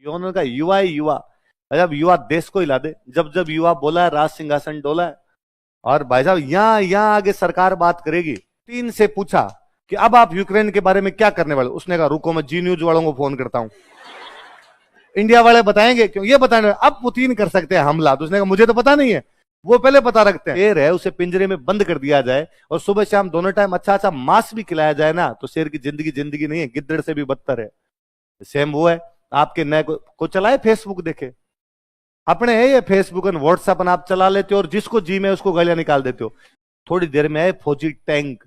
उन्होंने कहा युवा ही युवा, जब युवा देश को हिला दे, जब जब युवा बोला है राज सिंहासन डोला है। और भाई साहब यहां आगे सरकार बात करेगी। पुतिन से पूछा कि अब आप यूक्रेन के बारे में क्या करने वाले, उसने कहा रुको मैं जी न्यूज वालों को फोन करता हूं, इंडिया वाले बताएंगे, क्यों ये बताने अब पुतिन कर सकते हैं हमला। तो उसने कहा मुझे तो पता नहीं है, वो पहले पता रखते हैं। शेर है उसे पिंजरे में बंद कर दिया जाए और सुबह शाम दोनों टाइम अच्छा अच्छा मांस भी खिलाया जाए ना, तो शेर की जिंदगी जिंदगी नहीं है, गिद्दड़ से भी बदतर है। सेम वो है, आपके नए को चलाए फेसबुक, देखे अपने है ये फेसबुक और व्हाट्सएप आप चला लेते हो और जिसको जी में उसको गालियां निकाल देते हो। थोड़ी देर में आए फौजी टैंक,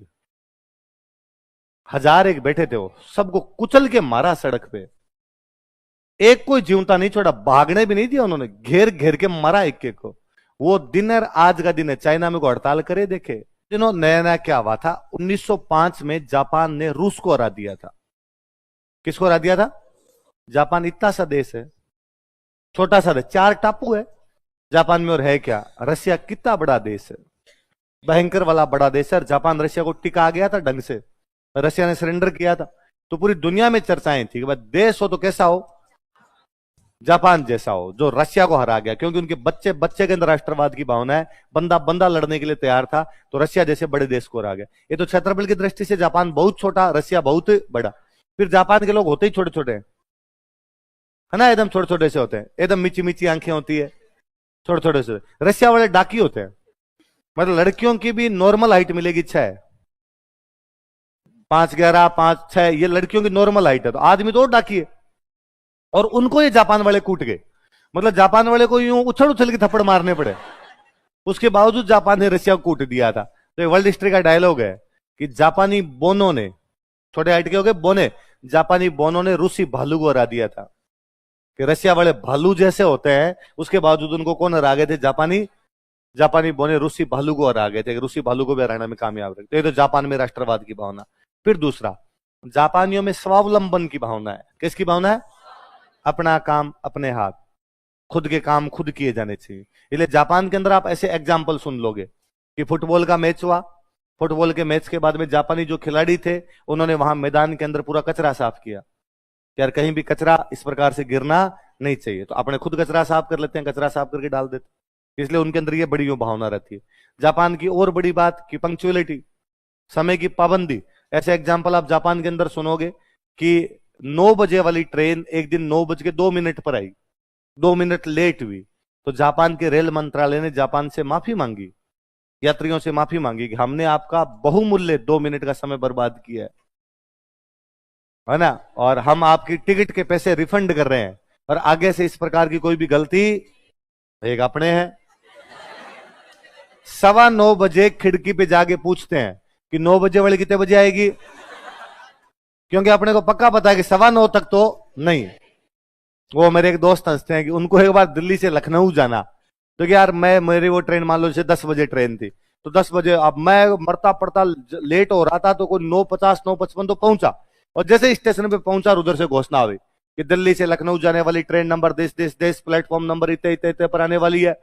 1000 एक बैठे थे, वो सबको कुचल के मारा सड़क पे, एक कोई जीवता नहीं छोड़ा, भागने भी नहीं दिया उन्होंने, घेर घेर के मारा एक एक को। वो दिन है आज का दिन है, चाइना में को हड़ताल करे देखे। दिनों नया नया क्या हुआ था, 1905 में जापान ने रूस को हरा दिया था। किसको हरा दिया था? जापान इतना सा देश है, छोटा सा देश, 4 टापू है जापान में, और है क्या? रशिया कितना बड़ा देश है, भयंकर वाला बड़ा देश है। जापान रशिया को टिका गया था ढंग से, रशिया ने सरेंडर किया था, तो पूरी दुनिया में चर्चाएं थी कि भाई देश हो तो कैसा हो, जापान जैसा हो जो रशिया को हरा गया, क्योंकि उनके बच्चे बच्चे के अंदर राष्ट्रवाद की भावना है, बंदा बंदा लड़ने के लिए तैयार था, तो रशिया जैसे बड़े देश को हरा गया। ये तो क्षेत्रफल की दृष्टि से जापान बहुत छोटा, रशिया बहुत बड़ा। फिर जापान के लोग होते ही छोटे छोटे है ना, एकदम छोटे छोटे से होते हैं, एकदम मीची मीची आंखें होती है, छोटे छोटे से। रशिया वाले डाकी होते हैं, मतलब लड़कियों की भी नॉर्मल हाइट मिलेगी 6, 5'11", 5'6", ये लड़कियों की नॉर्मल हाइट है, तो आदमी तो और डाकी है। और उनको ये जापान वाले कूट गए, मतलब जापान वाले को यूं उछल उछल के थप्पड़ मारने पड़े, उसके बावजूद जापान ने रशिया को कूट दिया था। तो वर्ल्ड हिस्ट्री का डायलॉग है कि जापानी बोनों ने, छोटे हाइट के हो गए बोने, जापानी बोनों ने रूसी भालू को हरा दिया था। कि रशिया वाले भालू जैसे होते हैं, उसके बावजूद उनको कौन हरा गए थे? जापानी बोने रूसी भालू को हरा गए थे, रूसी भालू को भी हराने में कामयाब रहे। तो ये तो जापान में राष्ट्रवाद की भावना। फिर दूसरा, जापानियों में स्वावलंबन की भावना है। किसकी भावना है? अपना काम अपने हाथ, खुद के काम खुद किए जाने चाहिए। इसलिए जापान के अंदर आप ऐसे एग्जाम्पल सुन लोगे कि फुटबॉल का मैच हुआ, फुटबॉल के मैच के बाद में जापानी जो खिलाड़ी थे उन्होंने वहां मैदान के अंदर पूरा कचरा साफ किया, यार कहीं भी कचरा इस प्रकार से गिरना नहीं चाहिए, तो अपने खुद कचरा साफ कर लेते हैं, कचरा साफ करके डाल देते। इसलिए उनके अंदर ये बड़ी भावना रहती है। जापान की और बड़ी बात कि पंक्चुअलिटी, समय की पाबंदी। ऐसे एग्जाम्पल आप जापान के अंदर सुनोगे कि 9 बजे वाली ट्रेन एक दिन 9:02 पर आई, 2 मिनट लेट हुई, तो जापान के रेल मंत्रालय ने जापान से माफी मांगी, यात्रियों से माफी मांगी कि हमने आपका बहुमूल्य 2 मिनट का समय बर्बाद किया है ना, और हम आपकी टिकट के पैसे रिफंड कर रहे हैं, और आगे से इस प्रकार की कोई भी गलती एक अपने हैं। 9:15 बजे खिड़की पे जाके पूछते हैं कि 9 बजे वाली कितने बजे आएगी, क्योंकि अपने को पक्का पता है कि 9:15 तक तो नहीं। वो मेरे एक दोस्त हंसते हैं कि उनको एक बार दिल्ली से लखनऊ जाना, तो यार मेरी वो ट्रेन मान लो जैसे 10 बजे ट्रेन थी, तो 10 बजे अब मैं मरता पड़ता लेट हो रहा था, तो कोई 9:50 9:55 तो पहुंचा, और जैसे स्टेशन पे पहुंचा उधर से घोषणा हुई कि दिल्ली से लखनऊ जाने वाली ट्रेन नंबर देश देश देश प्लेटफॉर्म नंबर इतने इतने इतने पर आने वाली है।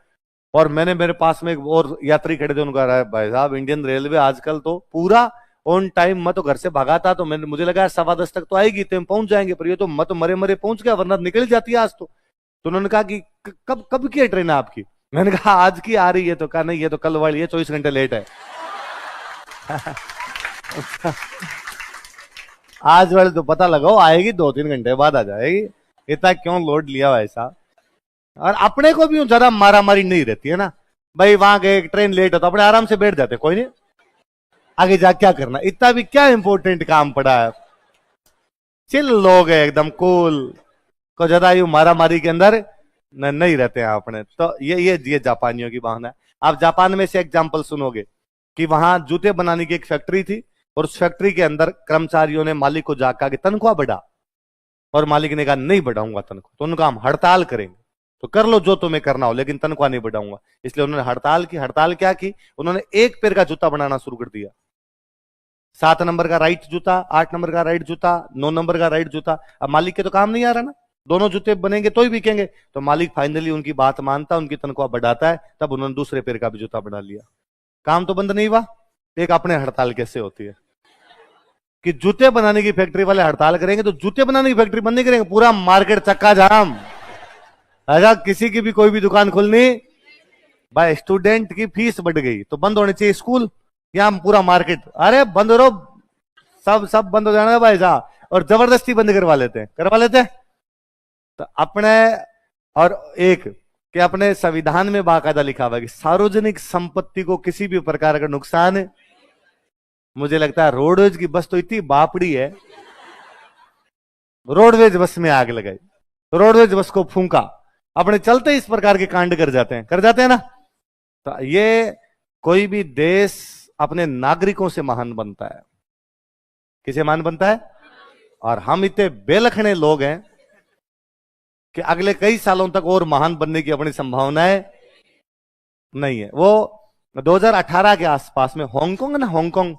और मैंने, मेरे पास में एक और यात्री खड़े थे, उनका रहा भाई साहब इंडियन रेलवे आजकल तो पूरा ऑन टाइम, मैं तो घर से भागा था, तो मुझे लगा 10:15 तक तो आएगी, तो हम पहुंच जाएंगे, पर ये तो मैं तो मरे मरे पहुंच गया, वरना निकल जाती है आज तो। उन्होंने कहा कि कब कब की है ट्रेन आपकी? मैंने कहा आज की आ रही है, तो कहा नहीं ये तो कल वाली है, 24 घंटे लेट है। आज वाले तो पता लगाओ आएगी 2-3 घंटे बाद आ जाएगी, इतना क्यों लोड लिया भाई साहब। और अपने को भी ज्यादा मारा मारी नहीं रहती है ना भाई, वहां गए ट्रेन लेट हो तो अपने आराम से बैठ जाते, कोई नहीं आगे जा क्या करना, इतना भी क्या इंपॉर्टेंट काम पड़ा है। चिल लोग है एकदम कूल, को ज्यादा यू मारा मारी के अंदर नहीं रहते हैं अपने। तो ये जापानियों की भावना है। आप जापान में से एग्जाम्पल सुनोगे कि वहां जूते बनाने की एक फैक्ट्री थी, और उस फैक्ट्री के अंदर कर्मचारियों ने मालिक को जाकर कि तनख्वाह बढ़ा, और मालिक ने कहा नहीं बढ़ाऊंगा तनख्वाह, तो उनका हम हड़ताल करेंगे, तो कर लो जो तुम्हें करना हो, लेकिन तनख्वाह नहीं बढ़ाऊंगा। इसलिए उन्होंने हड़ताल की। हड़ताल क्या की? उन्होंने एक पैर का जूता बनाना शुरू कर दिया, 7 नंबर का राइट जूता, 8 नंबर का राइट जूता, 9 नंबर का राइट जूता। अब मालिक के तो काम नहीं आ रहा ना, दोनों जूते बनेंगे तो ही बिकेंगे, तो मालिक फाइनली उनकी बात मानता, उनकी तनख्वाह बढ़ाता है, तब उन्होंने दूसरे पैर का भी जूता बना लिया। काम तो बंद नहीं हुआ, एक अपने हड़ताल कैसे होती है। कि जूते बनाने की फैक्ट्री वाले हड़ताल करेंगे तो जूते बनाने की फैक्ट्री बंद नहीं करेंगे, पूरा मार्केट चक्का जाम। अगर किसी की भी कोई भी दुकान खुलनी, भाई स्टूडेंट की फीस बढ़ गई तो बंद होने चाहिए स्कूल, या पूरा मार्केट, अरे बंद हो, सब सब बंद हो जाना भाई साहब, और जबरदस्ती बंद करवा लेते हैं। तो अपने, और एक कि अपने संविधान में बाकायदा लिखा हुआ कि सार्वजनिक संपत्ति को किसी भी प्रकार का नुकसान है। मुझे लगता है रोडवेज की बस तो इतनी बापड़ी है, रोडवेज बस में आग लगाई, रोडवेज बस को फूंका, अपने चलते इस प्रकार के कांड कर जाते हैं ना। तो ये कोई भी देश अपने नागरिकों से महान बनता है। किसे महान बनता है? और हम इतने बेलखने लोग हैं कि अगले कई सालों तक और महान बनने की अपनी संभावनाएं नहीं है। वो 2018 के आसपास में हांगकांग ना, हांगकांग,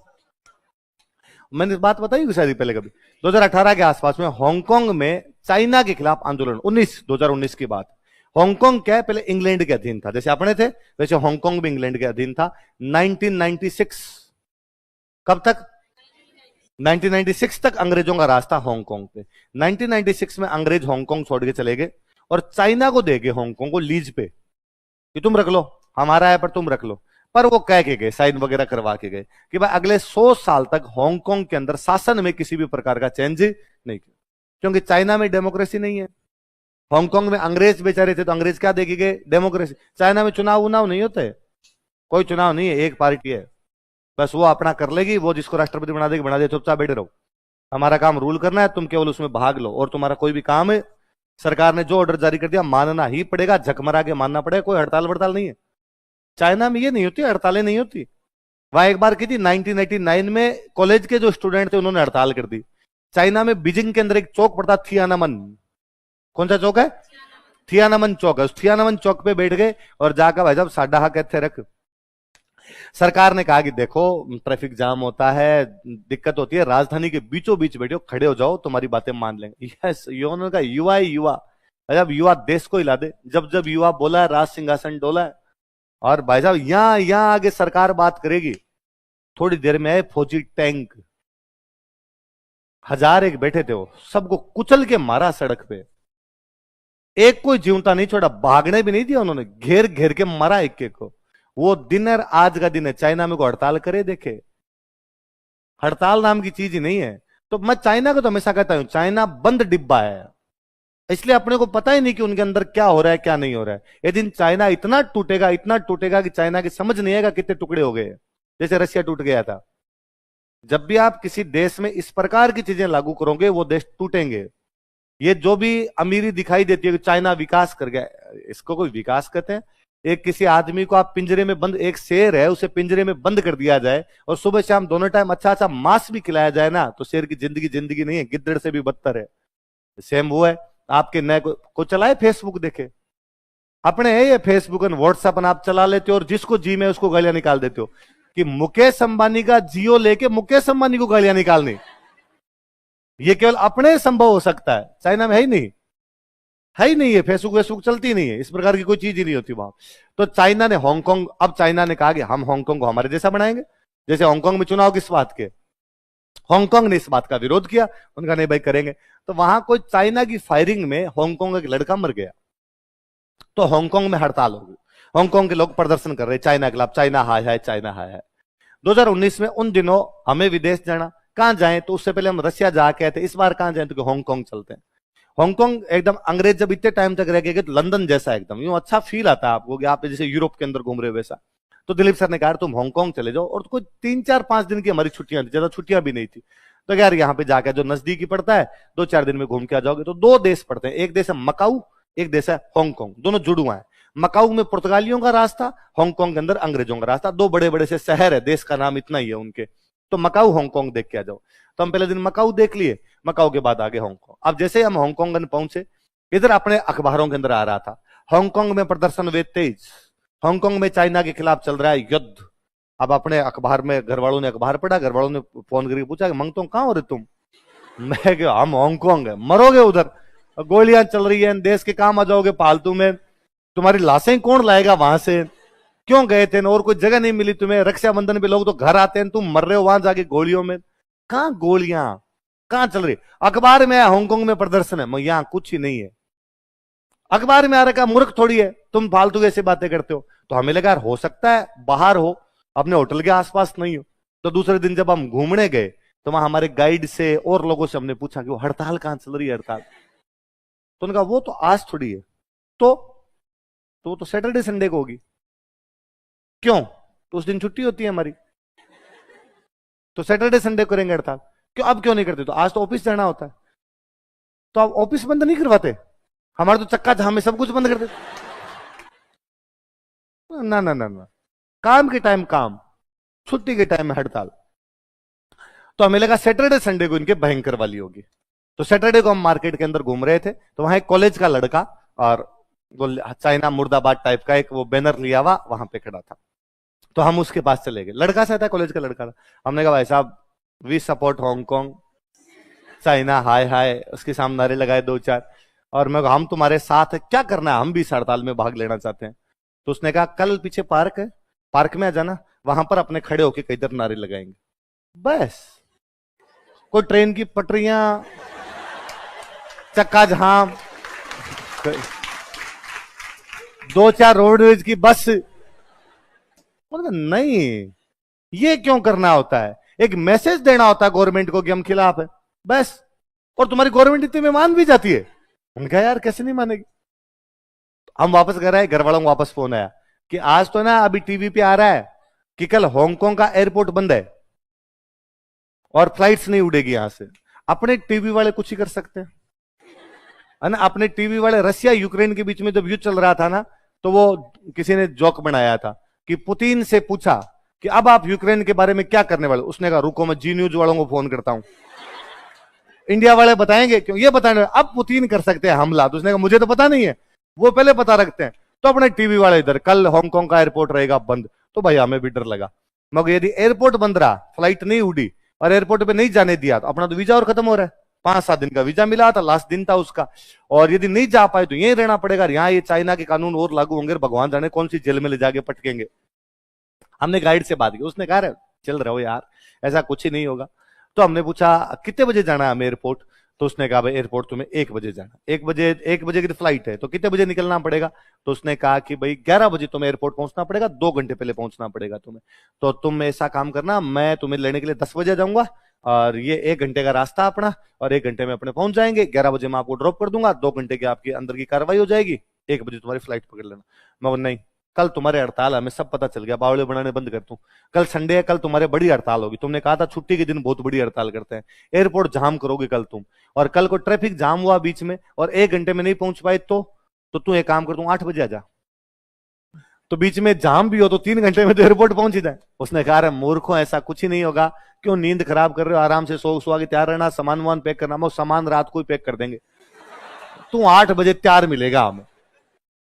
मैंने बात बताई शायद पहले कभी, 2018 के आसपास में हांगकांग में चाइना के खिलाफ आंदोलन, 2019 की बात। हांगकांग क्या है, पहले इंग्लैंड के अधीन था, जैसे अपने थे वैसे हांगकांग भी इंग्लैंड के अधीन था। 1996, कब तक? 1996 तक अंग्रेजों का राज था हांगकांग पे। 1996 में अंग्रेज हांगकांग छोड़ के चले गए और चाइना को दे गए हांगकांग को लीज पे कि तुम रख लो, हमारा है पर तुम रख लो। पर वो कह के गए, साइन वगैरह करवा के गए कि भाई अगले 100 साल तक हांगकांग के अंदर शासन में किसी भी प्रकार का चेंज नहीं किया, क्योंकि चाइना में डेमोक्रेसी नहीं है। हांगकांग में अंग्रेज बेचारे थे तो अंग्रेज क्या देखे गए? डेमोक्रेसी। चाइना में चुनाव उनाव नहीं होते, कोई चुनाव नहीं है, एक पार्टी है बस, वो अपना कर लेगी, वो जिसको राष्ट्रपति बना देगी बना दे, चुपचाप बैठे रहो, हमारा काम रूल करना है, तुम केवल उसमें भाग लो, और तुम्हारा कोई भी काम है, सरकार ने जो ऑर्डर जारी कर दिया मानना ही पड़ेगा, झकमरा के मानना पड़ेगा, कोई हड़ताल वड़ताल नहीं है। चाइना में ये नहीं होती, हड़तालें नहीं होती। वहां एक बार की थी 1989 में, कॉलेज के जो स्टूडेंट थे उन्होंने हड़ताल कर दी। चाइना में बीजिंग के अंदर एक चौक पड़ता थियानामन, कौन सा चौक है? थियानामन चौक है। उस थियानामन चौक पे बैठ गए और जाकर भाई साहब साडा हा कहते रख। सरकार ने कहा कि देखो ट्रैफिक जाम होता है, दिक्कत होती है, राजधानी के बीचों बीच बैठो, खड़े हो जाओ, तुम्हारी बातें मान लेंगे। यस, युवाओं का युवा ही युवा, जब युवा देश को हिला दे, जब जब युवा बोला है राज सिंहासन डोला है। और भाई साहब यहां आगे सरकार बात करेगी, थोड़ी देर में आए फौजी टैंक, 1000 एक बैठे थे, वो सबको कुचल के मारा सड़क पे, एक कोई जीवता नहीं छोड़ा, भागने भी नहीं दिया उन्होंने, घेर घेर के मारा एक एक को। वो दिन है आज का दिन है। चाइना में को हड़ताल करे देखे, हड़ताल नाम की चीज ही नहीं है। तो मैं चाइना को तो हमेशा कहता हूं चाइना बंद डिब्बा है, इसलिए अपने को पता ही नहीं कि उनके अंदर क्या हो रहा है क्या नहीं हो रहा है। ये दिन चाइना इतना टूटेगा कि चाइना की समझ नहीं आएगा कितने टुकड़े हो गए, जैसे रशिया टूट गया था। जब भी आप किसी देश में इस प्रकार की चीजें लागू करोगे वो देश टूटेंगे। ये जो भी अमीरी दिखाई देती है कि चाइना विकास कर गया, इसको कोई विकास कहते हैं? एक किसी आदमी को आप पिंजरे में बंद, एक शेर है उसे पिंजरे में बंद कर दिया जाए और सुबह शाम दोनों टाइम अच्छा अच्छा मांस भी खिलाया जाए ना, तो शेर की जिंदगी नहीं है, गिद्दड़ से भी बदतर है। सेम वो है, आपके नए को चलाए फेसबुक देखे, अपने है ये फेसबुक और व्हाट्सएप आप चला लेते हो और जिसको जी में उसको गालियां निकाल देते हो। कि मुकेश अंबानी का जियो लेके मुकेश अंबानी को गालियां निकालनी, ये केवल अपने संभव हो सकता है, चाइना में है ही नहीं है, फेसबुक चलती नहीं है, इस प्रकार की कोई चीज ही नहीं होती वहां। तो चाइना ने हांगकांग, अब चाइना ने कहा कि हम हांगकांग को हमारे जैसा बनाएंगे। जैसे हांगकांग में चुनाव किस बात के, हांगकांग ने इस बात का विरोध किया, उनका नहीं भाई करेंगे। तो वहां कोई चाइना की फायरिंग में हांगकांग एक लड़का मर गया, तो हांगकांग में हड़ताल हो गई, हांगकांग के लोग प्रदर्शन कर रहे चाइना के खिलाफ, चाइना हाय है, चाइना हाय है। 2019 में उन दिनों हमें विदेश जाना, कहां जाएं, तो उससे पहले हम रशिया जाके आए थे, इस बार कहां जाएं तो हांगकांग चलते हैं। हांगकांग एकदम अंग्रेज जब इतने टाइम तक रह गए तो लंदन जैसा एकदम यूं अच्छा फील आता है आपको कि आप जैसे यूरोप के अंदर घूम रहे हो वैसा। तो दिलीप सर ने कहा तुम हांगकांग चले जाओ, और कोई 3-4-5 दिन की हमारी छुट्टियां थी, ज्यादा छुट्टियां भी नहीं थी। तो यार यहाँ पे जाकर जो नजदीकी पड़ता है 2-4 दिन में घूम के आ जाओगे। तो 2 देश पड़ते हैं, एक देश है मकाऊ, एक देश है हांगकांग, दोनों जुड़ुआ है। मकाऊ में पुर्तगालियों का रास्ता, हांगकांग के अंदर अंग्रेजों का रास्ता, 2 बड़े बड़े से शहर है, देश का नाम इतना ही है उनके। तो मकाऊ हांगकांग देख के आ जाओ। तो हम पहले दिन मकाऊ देख लिए, मकाऊ के बाद आगे हांगकांग। अब जैसे हम हांगकांग पहुंचे, इधर अपने अखबारों के अंदर आ रहा था हांगकांग में प्रदर्शन वे तेज, हांगकांग में चाइना के खिलाफ चल रहा है युद्ध। अब अपने अखबार में घर वालों ने अखबार पढ़ा, घर वालों ने फोन करके पूछा कि मंगतो कहां हो रहे तुम? मैं क्या, हम हांगकांग है, मरोगे उधर, गोलियां चल रही है, देश के काम आ जाओगे फालतू में, तुम्हारी लाशें कौन लाएगा वहां से, क्यों गए थे, और कोई जगह नहीं मिली तुम्हें, रक्षाबंधन पे लोग तो घर आते हैं, तुम मर रहे हो वहां जाके गोलियों में। कहां गोलियां, कहां चल रही? अखबार में हांगकांग में प्रदर्शन है, यहां कुछ ही नहीं है। अखबार में आ रखा, मूर्ख थोड़ी है, तुम फालतू ऐसे बातें करते हो। तो हमें लगा यार हो सकता है बाहर हो, अपने होटल के आसपास नहीं हो। तो दूसरे दिन जब हम घूमने गए तो वहां हमारे गाइड से और लोगों से हमने पूछा कि वो हड़ताल कहां चल रही है, हड़ताल। तो उन्होंने कहा वो तो आज थोड़ी है। तो सैटरडे संडे को होगी। क्यों? तो उस दिन छुट्टी होती है हमारी, तो सैटरडे संडे करेंगे हड़ताल। क्यों? अब क्यों नहीं करते? तो आज तो ऑफिस जाना होता है। तो आप ऑफिस बंद नहीं करवाते? हमारे तो चक्का जाम में सब कुछ बंद कर देते। ना ना ना ना, काम के टाइम काम, छुट्टी के टाइम में हड़ताल। तो हमें लगा सैटरडे संडे को इनके भयंकर वाली होगी। तो सैटरडे को हम मार्केट के अंदर घूम रहे थे, तो वहां एक कॉलेज का लड़का और वो चाइना मुर्दाबाद टाइप का एक वो बैनर लिया हुआ वहां पे खड़ा था। तो हम उसके पास चले गए, लड़का सा था, कॉलेज का लड़का था। हमने कहा भाई साहब, वी सपोर्ट हांगकांग, चाइना हाय हाय, उसके सामने नारे लगाए दो चार। और मैं हम तुम्हारे साथ है, क्या करना है, हम भी इस हड़ताल में भाग लेना चाहते हैं। तो उसने कहा कल पीछे पार्क है, पार्क में आ जाना, वहां पर अपने खड़े होके कई तरह नारे लगाएंगे। बस कोई ट्रेन की पटरियां, चक्का जाम, दो चार रोडवेज की बस, नहीं, ये क्यों करना होता है? एक मैसेज देना होता है गवर्नमेंट को कि हम खिलाफ है, बस। और तुम्हारी गवर्नमेंट इतने में मान भी जाती है। उनका यार कैसे नहीं मानेगी। हम वापस घर आए, घर वालों को वापस फोन आया कि आज तो ना अभी टीवी पे आ रहा है कि कल हांगकांग का एयरपोर्ट बंद है और फ्लाइट्स नहीं उड़ेगी यहां से। अपने टीवी वाले कुछ ही कर सकते हैं, है ना। अपने टीवी वाले, रशिया यूक्रेन के बीच में जब युद्ध चल रहा था ना, तो वो किसी ने जोक बनाया था कि पुतिन से पूछा कि अब आप यूक्रेन के बारे में क्या करने वाले। उसने कहा रुको मैं जी न्यूज वालों को फोन करता हूं, इंडिया वाले बताएंगे। क्यों? ये बताने अब पुतिन कर सकते हैं हमला। तो उसने कहा मुझे तो पता नहीं है, वो पहले पता रखते हैं। तो अपने टीवी वाले इधर, कल हांगकांग का एयरपोर्ट रहेगा बंद। तो भाई हमें भी डर लगा, मगर यदि एयरपोर्ट बंद रहा, फ्लाइट नहीं उड़ी और एयरपोर्ट पे नहीं जाने दिया, तो अपना तो वीजा और खत्म हो रहा है। 5-7 दिन का वीजा मिला था, लास्ट दिन था उसका। और यदि नहीं जा पाए तो यहीं रहना पड़ेगा। यहाँ ये चाइना के कानून और लागू होंगे, भगवान जाने कौन सी जेल में ले जाके पटकेंगे। हमने गाइड से बात की, उसने कहा चल रहे हो यार, ऐसा कुछ ही नहीं होगा। तो हमने पूछा कितने बजे जाना है हमें एयरपोर्ट। तो उसने कहा भाई एयरपोर्ट तुम्हें 1 बजे जाना, 1 बजे की फ्लाइट है, तो कितने बजे निकलना पड़ेगा। तो उसने कहा कि भाई 11 बजे तुम्हें एयरपोर्ट पहुंचना पड़ेगा, 2 घंटे पहले पहुंचना पड़ेगा तुम्हें। तो तुम ऐसा काम करना, मैं तुम्हें लेने के लिए 10 बजे जाऊंगा और ये 1 घंटे का रास्ता अपना, और 1 घंटे में अपने पहुंच जाएंगे। 11 बजे मैं आपको ड्रॉप कर दूंगा, 2 घंटे की आपकी अंदर की कार्रवाई हो जाएगी, 1 बजे तुम्हारी फ्लाइट पकड़ लेना। मैं नहीं, कल तुम्हारे हड़ताल, हमें सब पता चल गया, बावले बनाने बंद कर दूं। कल संडे है, कल तुम्हारे बड़ी हड़ताल होगी। तुमने कहा था छुट्टी के दिन बहुत बड़ी हड़ताल करते हैं, एयरपोर्ट जाम करोगे कल तुम। और कल को ट्रैफिक जाम हुआ बीच में और 1 घंटे में नहीं पहुंच पाए तो तू एक काम कर, तू 8 बजे आ जा, तो बीच में जाम भी हो तो 3 घंटे में तो एयरपोर्ट पहुंच ही जाए। उसने कहा अरे मूर्खों, ऐसा कुछ ही नहीं होगा, क्यों नींद खराब कर रहे हो, आराम से सो के तैयार रहना, सामान वामान पैक करना, वो सामान रात को ही पैक कर देंगे, तू 8 बजे तैयार मिलेगा हमें।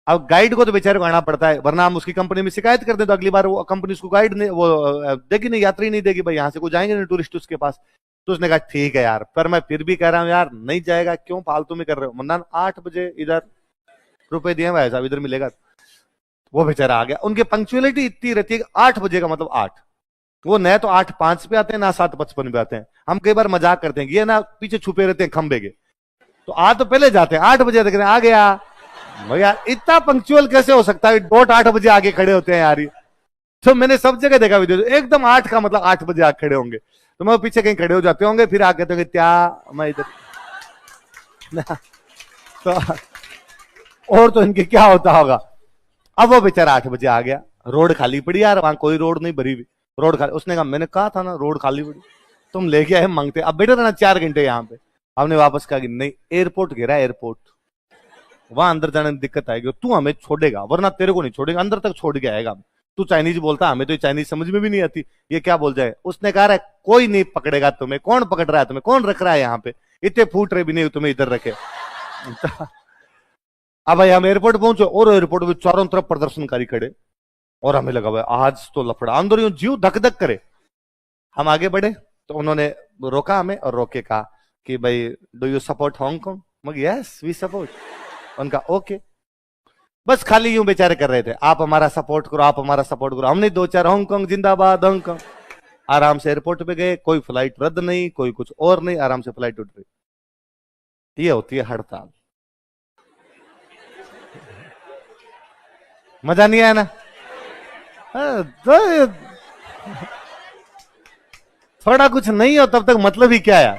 अब गाइड को तो बेचारे को आना पड़ता है, वरना हम उसकी कंपनी में शिकायत कर दे तो अगली बार वो कंपनी उसको गाइड नहीं, वो देगी नहीं, यात्री नहीं देगी, भाई यहाँ से कोई जाएंगे नहीं टूरिस्ट उसके पास। तो उसने कहा ठीक है यार, पर मैं फिर भी कह रहा हूँ यार नहीं जाएगा, क्यों फालतू में कर रहे हो। मुन्ना 8 बजे इधर रुपए दिए भाई साहब, इधर मिलेगा। वो बेचारा आ गया। उनकी पंक्चुअलिटी इतनी रहती है, 8 बजे का मतलब 8, वो न तो 8:05 पे आते हैं ना 7:55 पे आते हैं। हम कई बार मजाक करते हैं, ये ना पीछे छुपे रहते हैं खंबे के, तो आ तो पहले जाते हैं, 8 बजे तक आ गया। यार इतना पंक्चुअल कैसे हो सकता है, 8 बजे आगे खड़े होते हैं यार। तो मैंने सब जगह देखा वीडियो, एकदम 8 का मतलब 8 बजे आगे खड़े होंगे, तो मैं पीछे कहीं खड़े हो जाते होंगे, फिर आके तो क्या मैं इधर तो और तो इनके क्या होता होगा। अब वो बेचारा 8 बजे आ गया, रोड खाली पड़ी यार, वहां कोई रोड नहीं भरी हुई, रोड खाली। उसने कहा मैंने कहा था ना रोड खाली पड़ी, तुम लेके आए मांगते, अब बैठे रहना 4 घंटे यहाँ पे। हमने वापस कहा कि नहीं, एयरपोर्ट घेरा, एयरपोर्ट वहां अंदर जाने में दिक्कत आएगी, तू हमें छोड़ेगा, वरना तेरे को नहीं छोड़ेगा, अंदर तक छोड़ के आएगा। तू चाइनीज बोलता, हमें तो चाइनीज समझ में भी नहीं आती, ये क्या बोल जाए। उसने कहा कोई नहीं पकड़ेगा तुम्हें, कौन पकड़ रहा है तुम्हें, कौन रख रहा है यहाँ पे, इतने फूट रहे भी नहीं तुम्हें इधर रखे। अब भाई हम एयरपोर्ट पहुंचे और एयरपोर्ट में चारों तरफ प्रदर्शनकारी खड़े, और हमें लगा भाई आज तो लफड़ा, अंदर यूं जीव धक धक करे। हम आगे बढ़े तो उन्होंने रोका हमें और रोके कहा कि भाई डू यू सपोर्ट हांगकांग। मगर यस वी सपोर्ट। उनका ओके, बस खाली यूं बेचारे कर रहे थे, आप हमारा सपोर्ट करो, आप हमारा सपोर्ट करो। हमने 2-4 हांगकांग जिंदाबाद हांगकांग। आराम से एयरपोर्ट पे गए, कोई फ्लाइट रद्द नहीं, कोई कुछ और नहीं, आराम से फ्लाइट उठ रही। ये होती है हड़ताल। मजा नहीं आया ना? तो थोड़ा कुछ नहीं हो तब तक मतलब ही क्या है?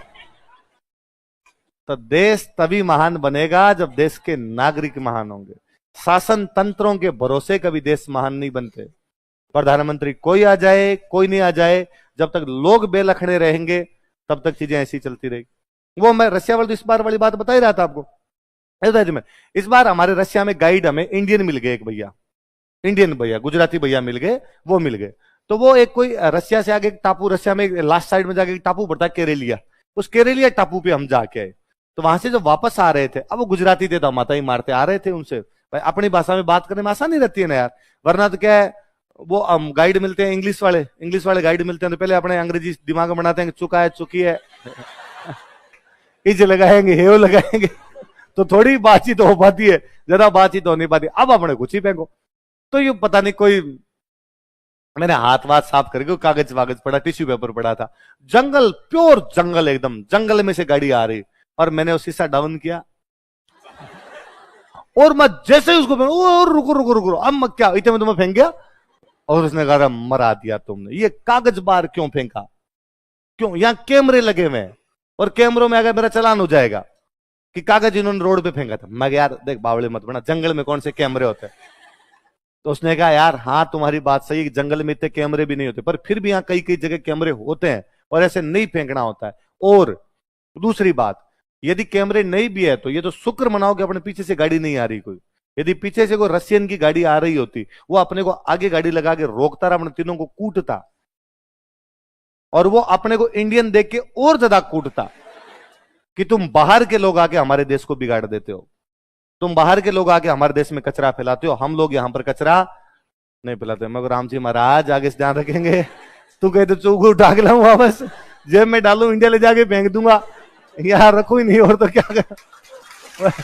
तो देश तभी महान बनेगा जब देश के नागरिक महान होंगे। शासन तंत्रों के भरोसे कभी देश महान नहीं बनते। प्रधानमंत्री कोई आ जाए कोई नहीं आ जाए, जब तक लोग बेलखड़े रहेंगे तब तक चीजें ऐसी चलती रहेगी। वो मैं रशिया वाली, इस बार वाली बात बता ही रहा था आपको। में इस बार हमारे रशिया में गाइड हमें इंडियन मिल गए, एक भैया इंडियन भैया, गुजराती भैया मिल गए, वो मिल गए। तो वो एक कोई रशिया से आगे एक टापू, रशिया में लास्ट साइड में जाके एक टापू पड़ता है केरेलिया, उस केरेलिया टापू पे हम जाके आए। तो वहां से जो वापस आ रहे थे, अब वो गुजराती थे तो माता ही मारते आ रहे थे उनसे, भाई अपनी भाषा में बात करने में आसानी रहती है ना यार। वरना तो क्या है, वो गाइड मिलते हैं इंग्लिश वाले गाइड मिलते हैं तो पहले अपने अंग्रेजी दिमाग में बनाते हैं, चुका है चुकी है, इज लगाएंगे हेव लगाएंगे, तो थोड़ी बातचीत हो पाती है, ज्यादा बातचीत हो नहीं पाती। अब अपने कुछ ही फेंको। तो ये पता नहीं कोई, मैंने हाथ वाथ साफ करके कागज वागज पड़ा, टिश्यू पेपर पड़ा था, जंगल, प्योर जंगल, एकदम जंगल में से गाड़ी आ रही, और मैंने वो शीशा डाउन किया और मैं जैसे ही उसको रुको रुको रुको, अब मैं क्या इतने में तुम्हें फेंक गया, और उसने कहा मरा दिया तुमने, ये कागज बार क्यों फेंका, क्यों, यहां कैमरे लगे हुए हैं और कैमरों में अगर मेरा चालान हो जाएगा कि कागज इन्होंने रोड पे फेंका था। मैं यार देख बावड़े मत बना, जंगल में कौन से कैमरे होते हैं। तो उसने कहा यार हाँ तुम्हारी बात सही है, जंगल में इतने कैमरे भी नहीं होते, पर फिर भी यहाँ कई कई जगह कैमरे होते हैं और ऐसे नहीं फेंकना होता है। और दूसरी बात, यदि कैमरे नहीं भी है तो ये तो शुक्र मनाओ कि अपने पीछे से गाड़ी नहीं आ रही कोई। यदि पीछे से कोई रशियन की गाड़ी आ रही होती, वो अपने को आगे गाड़ी लगा के रोकता रहा, अपने तीनों को कूटता, और वो अपने को इंडियन देख के और ज्यादा कूटता कि तुम बाहर के लोग आके हमारे देश को बिगाड़ देते हो, तुम बाहर के लोग आके हमारे देश में कचरा फैलाते हो, हम लोग यहां पर कचरा नहीं फैलाते। मैं राम जी महाराज आगे से ध्यान रखेंगे, तू कहते चूक उठा के लाऊं वापस जेब में डालू, इंडिया ले जाके फेंक दूंगा, यहां रखो ही नहीं और तो क्या कर।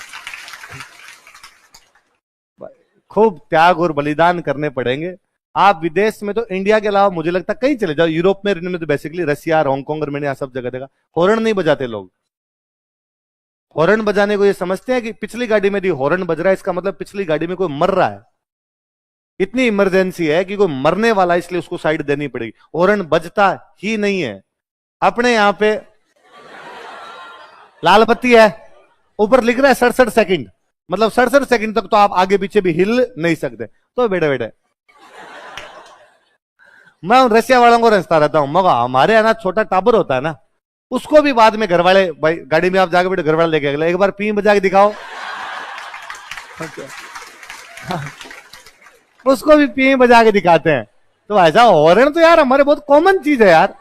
खूब त्याग और बलिदान करने पड़ेंगे। आप विदेश में तो इंडिया के अलावा मुझे लगता है कहीं चले जाओ, यूरोप में तो बेसिकली रशिया, हांगकांग, अर्मेनिया सब जगह जगह हॉर्न नहीं बजाते लोग। हॉर्न बजाने को ये समझते हैं कि पिछली गाड़ी में यदि हॉर्न बज रहा है इसका मतलब पिछली गाड़ी में कोई मर रहा है, इतनी इमरजेंसी है कि कोई मरने वाला, इसलिए उसको साइड देनी पड़ेगी। हॉर्न बजता ही नहीं है। अपने यहां पे लाल बत्ती है, ऊपर लिख रहा है 67 सेकंड, मतलब 67 सेकंड तक तो आप आगे पीछे भी हिल नहीं सकते। तो बेटे बेटे मैं रशिया वालों को रचता रहता हूं, मगर हमारे यहाँ छोटा टाबर होता है ना, उसको भी बाद में घर वाले, भाई गाड़ी में आप जाके बेटे घर वाले लेके अगले एक बार पी बजा के दिखाओ, उसको भी पी बजा के दिखाते हैं। तो ऐसा हॉर्न तो यार हमारे बहुत कॉमन चीज है यार,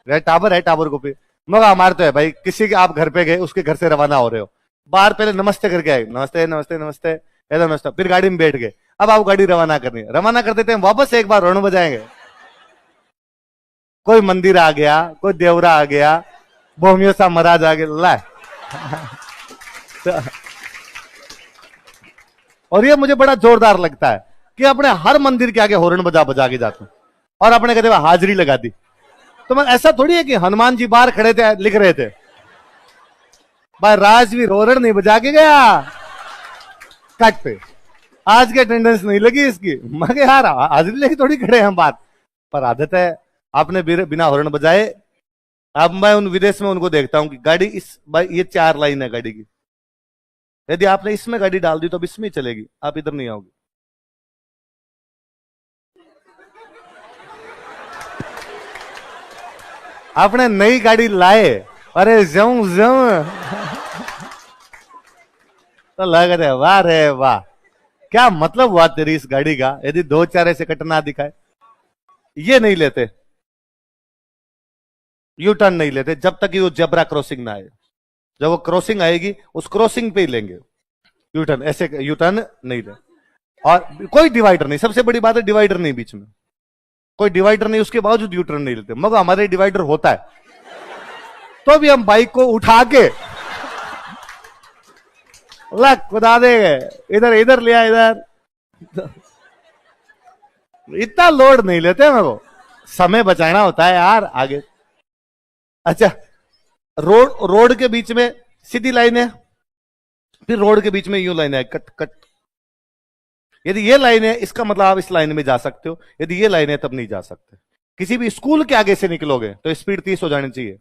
टाबर है, टाबर को पी, मगर हमारे तो है भाई, किसी के आप घर पे गए, उसके घर से रवाना हो रहे हो, बाहर पहले नमस्ते करके आए, नमस्ते नमस्ते नमस्ते ऐसा नमस्ते, फिर गाड़ी में बैठ गए, अब आप गाड़ी रवाना करनी है, रवाना कर देते हैं, वापस एक बार हॉर्न बजाएंगे, कोई मंदिर आ गया, कोई देवरा आ गया, भूमियों सा महाराज आ गया ला। और ये मुझे बड़ा जोरदार लगता है कि अपने हर मंदिर के आगे हॉर्न बजा बजा के जाते हैं और अपने कहते हुए हाजिरी लगा दी। तो मैं ऐसा थोड़ी है कि हनुमान जी बाहर खड़े थे लिख रहे थे, भाई राजवीर हॉर्न नहीं बजा के गया कट पे, आज की अटेंडेंस नहीं लगी इसकी, मगर यार हाजिरी लेके थोड़ी खड़े हैं बात पर, आदत है आपने बिना हॉर्न बजाए। अब मैं उन विदेश में उनको देखता हूं कि गाड़ी इस भाई ये 4 लाइन है गाड़ी की, यदि आपने इसमें गाड़ी डाल दी तो अब इसमें ही चलेगी, आप इधर नहीं आओगे। आपने नई गाड़ी लाए, अरे जाऊं जाऊं तो लग रहे वाह रे वाह, क्या मतलब हुआ तेरी इस गाड़ी का, यदि 2-4 ऐसे कटना दिखाए। ये नहीं लेते, यू टर्न नहीं लेते जब तक कि वो जेब्रा क्रॉसिंग ना आए, जब वो क्रॉसिंग आएगी उस क्रॉसिंग पे ही लेंगे यू टर्न, ऐसे यू टर्न नहीं ले। और कोई डिवाइडर नहीं, सबसे बड़ी बात है डिवाइडर नहीं, बीच में कोई डिवाइडर नहीं, उसके बावजूद यू टर्न नहीं लेते। मगर हमारे डिवाइडर होता है तो भी हम बाइक को उठा के लग खुदा दे इधर इधर लिया, इधर इतना लोड नहीं लेते, मैं वो समय बचाना होता है यार आगे। अच्छा, रोड रोड के बीच में सीधी लाइन है, फिर रोड के बीच में यूं लाइन है, कट कट। यदि ये लाइन है इसका मतलब आप इस लाइन में जा सकते हो, यदि ये लाइन है तब नहीं जा सकते। किसी भी स्कूल के आगे से निकलोगे तो स्पीड 30 हो जानी चाहिए,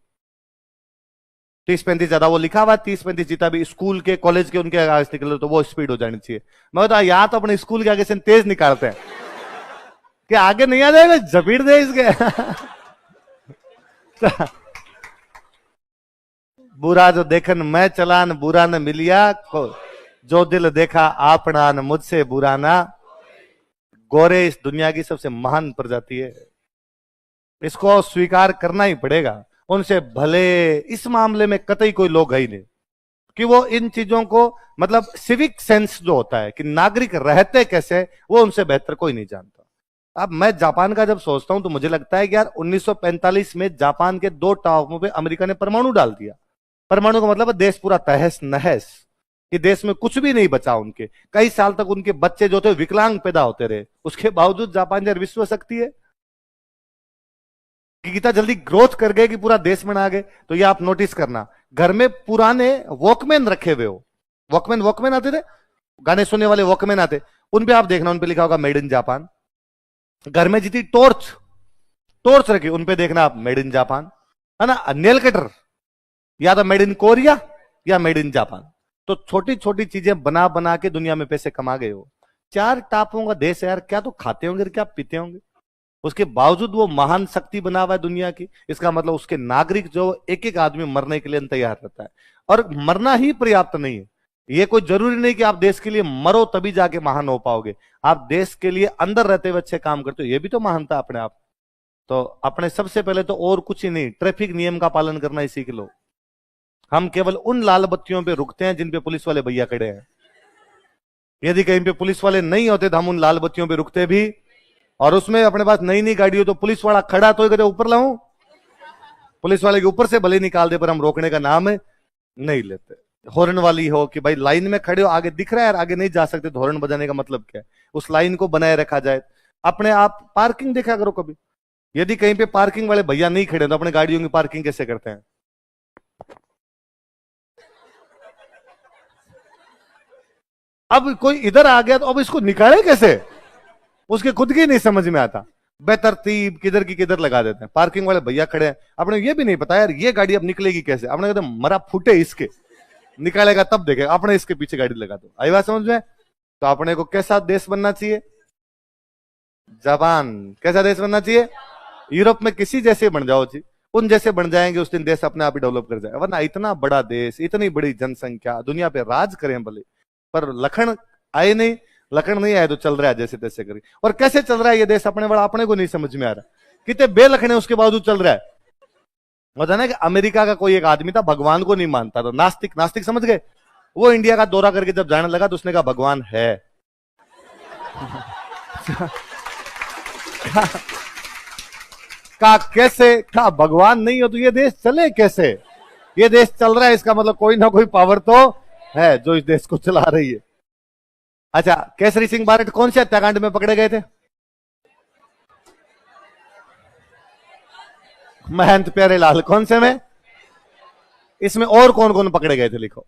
30-35 ज्यादा वो लिखा हुआ 30-35, जितना भी स्कूल के कॉलेज के उनके आगे से निकलो तो वो स्पीड हो जानी चाहिए। मैं बता यहाँ तो अपने स्कूल के आगे से तेज निकालते हैं कि आगे नहीं आ जाएगा, जबीर दे इसके। बुरा जो देखन मैं चलान, बुरा न मिलिया को, जो दिल देखा आपना न मुझसे बुरा ना। गोरे इस दुनिया की सबसे महान प्रजाति है, इसको स्वीकार करना ही पड़ेगा। उनसे भले इस मामले में कतई कोई लोग है ही नहीं कि वो इन चीजों को, मतलब सिविक सेंस जो होता है कि नागरिक रहते कैसे, वो उनसे बेहतर कोई नहीं जानता। अब मैं जापान का जब सोचता हूं तो मुझे लगता है कि यार 1945 में जापान के 2 टापुओं पे अमेरिका ने परमाणु डाल दिया। परमाणु का मतलब देश पूरा तहस नहस, कि देश में कुछ भी नहीं बचा उनके। कई साल तक उनके बच्चे जो थे विकलांग पैदा होते रहे, उसके बावजूद जापान यार विश्व शक्ति है कि कितना जल्दी ग्रोथ कर गए कि पूरा देश बना गए। तो ये आप नोटिस करना, घर में पुराने वॉकमैन रखे हुए हो, वॉकमैन वॉकमैन आते थे, गाने सुनने वाले वॉकमैन आते, उन पे आप देखना, उन पे लिखा होगा मेड इन जापान। घर में जितनी टॉर्च टॉर्च रखी उन पे देखना आप मेड इन जापान, है ना। नेल कटर या तो मेड इन कोरिया या मेड इन जापान। तो छोटी छोटी चीजें बना बना के दुनिया में पैसे कमा गए हो। 4 टापुओं का देश है यार, क्या तो खाते होंगे क्या पीते होंगे, उसके बावजूद वो महान शक्ति बना हुआ है दुनिया की। इसका मतलब उसके नागरिक जो एक एक आदमी मरने के लिए तैयार रहता है, और मरना ही पर्याप्त नहीं है। ये कोई जरूरी नहीं कि आप देश के लिए मरो तभी जाके महान हो पाओगे। आप देश के लिए अंदर रहते हुए अच्छे काम करते हो, ये भी तो महानता अपने आप। तो अपने सबसे पहले तो और कुछ ही नहीं, ट्रैफिक नियम का पालन करना ही सीख लो। हम केवल उन लाल बत्तियों पे रुकते हैं जिन पे पुलिस वाले भैया खड़े हैं। यदि कहीं पे पुलिस वाले नहीं होते तो हम उन लाल बत्तियों पे रुकते भी, और उसमें अपने पास नई नई गाड़ी हो तो पुलिस वाला खड़ा तो कहते ऊपर लाऊं, पुलिस वाले के ऊपर से भले निकाल दे पर हम रोकने का नाम नहीं लेते। हॉर्न वाली हो कि भाई लाइन में खड़े हो, आगे दिख रहा है यार आगे नहीं जा सकते, तो हॉर्न बजाने का मतलब क्या है, उस लाइन को बनाए रखा जाए। अपने आप पार्किंग देखा करो कभी, यदि कहीं पे पार्किंग वाले भैया नहीं खड़े तो अपने गाड़ियों की पार्किंग कैसे करते हैं। अब कोई इधर आ गया तो अब इसको निकाले कैसे, उसके खुद की नहीं समझ में आता, बेतरतीब किधर की किधर लगा देते हैं। पार्किंग वाले भैया खड़े हैं, अपने ये भी नहीं पता यार ये गाड़ी अब निकलेगी कैसे, अपने कहते मरा फूटे इसके, निकालेगा तब देखेगा, अपने इसके पीछे गाड़ी लगा दो। आई बात समझ में। तो अपने को कैसा देश बनना चाहिए, जापान कैसा देश बनना चाहिए, यूरोप में किसी जैसे बन जाओ जी, उन जैसे बन जाएंगे उस दिन देश अपने आप ही डेवलप कर जाएगा। वरना इतना बड़ा देश, इतनी बड़ी जनसंख्या, दुनिया पे राज करें भले, पर लखन आए नहीं, लखन नहीं आए तो चल रहा है जैसे तैसे करी। और कैसे चल रहा है ये देश अपने बड़ा, अपने को नहीं समझ में आ रहा, कितने बेलखने उसके बावजूद चल रहा है। होता ना कि अमेरिका का कोई एक आदमी था भगवान को नहीं मानता था, नास्तिक, नास्तिक समझ गए। वो इंडिया का दौरा करके जब जाने लगा तो उसने कहा भगवान है। कहा कैसे, कहा भगवान नहीं हो तो ये देश चले कैसे, ये देश चल रहा है इसका मतलब कोई ना कोई पावर तो है जो इस देश को चला रही है। अच्छा, केसरी सिंह बारट कौन से हत्याकांड में पकड़े गए थे, महंत प्यारेलाल कौन से में, इसमें और कौन कौन पकड़े गए थे लिखो।